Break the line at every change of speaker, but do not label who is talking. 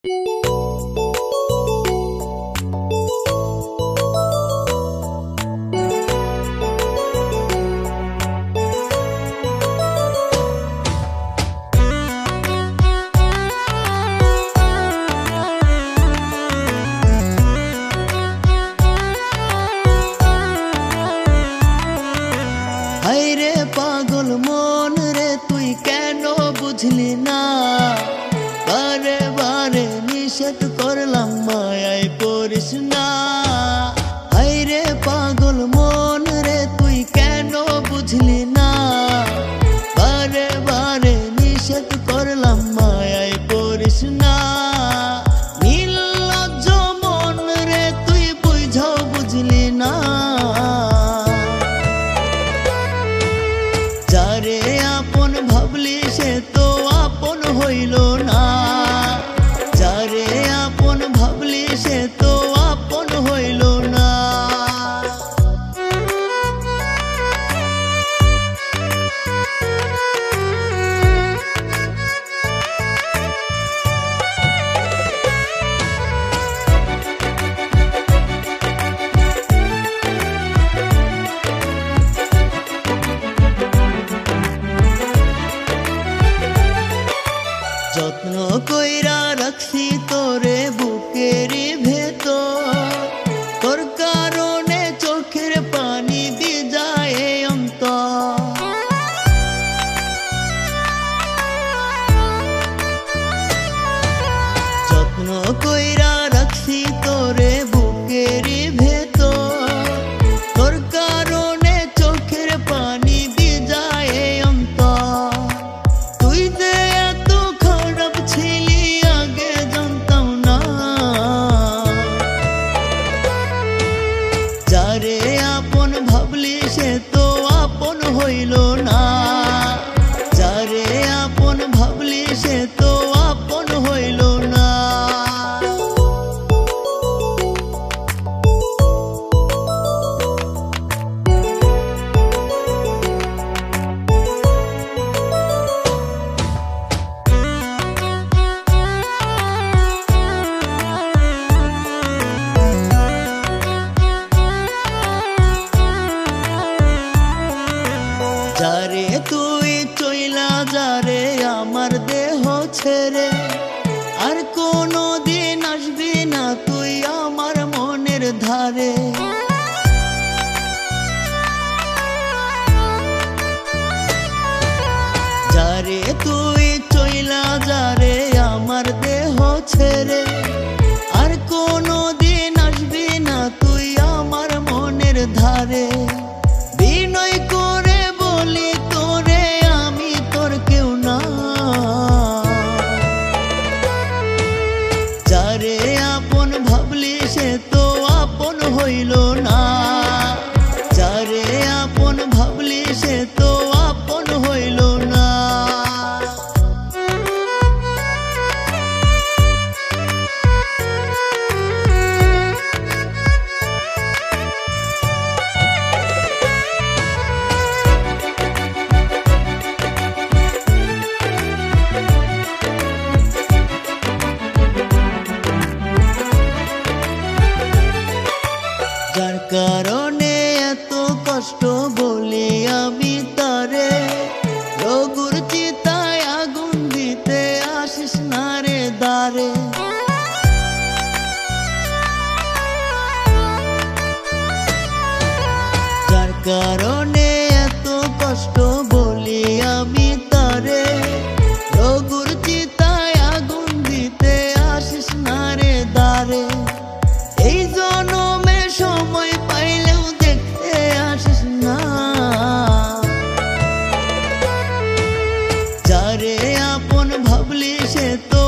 হায়রে পাগল মন রে তুই কেন বুঝলি না? বারে বারে নিষেধ করলাম মায়ায় পড়িস না। হায়রে পাগল মন রে তুই কেন বুঝলি না? বারে বারে নিষেধ করলাম মায়ায় পড়িস না। নির্লজ্জ মন রে তুই বুঝাও বুঝলি না। যারে আপন ভাবলি সে তো আপন হইল না। যারে আপন ভাবলি সে তো আপন হইল না। যত্ন কইরা রাখছি তোরে বুকের ভেতর, তোর কারণে চোখের পানি দি যায় অন্তর। যত্ন কইরা রাখছি তোরে বুকের ভেতর, তোর কারণে চোখের পানি দি যায় অন্তর। তুই যে এত খারাপ ছিলি আগে জানতাম না। যারে আপন ভাবলি সে তো আপন হইল না। যারে আপন ভাবলি সে তো আপন হইল না। যারে তুই চইলা যারে আমার দেহ ছেড়ে, আর কোনো দিন আসবি না তুই আমার মনের ধারে। যারে তুই চইলা যারে আমার দেহ ছেড়ে, আর কোনো দিন আসবি না তুই আমার মনের ধারে। বিনয় করে বলি তোরে আমি তোর কেউ না। যারে আপন ভাবলি সে তো আপন হইল না। যারে আপন ভাবলি সে তো আপন হইল না। যার কারণে এত কষ্ট বলি আমি তারে, রঘুর চিতায় আগুন দিতে আসিস না রে দ্বারে। যার কারণে এত কষ্ট বলি আমি তারে, রঘুর চিতায় আগুন দিতে আসিস না রে দ্বারে। এই জনমে সময় পাইলেও দেখতে আসিস না। যারে আপন ভাবলি সে তো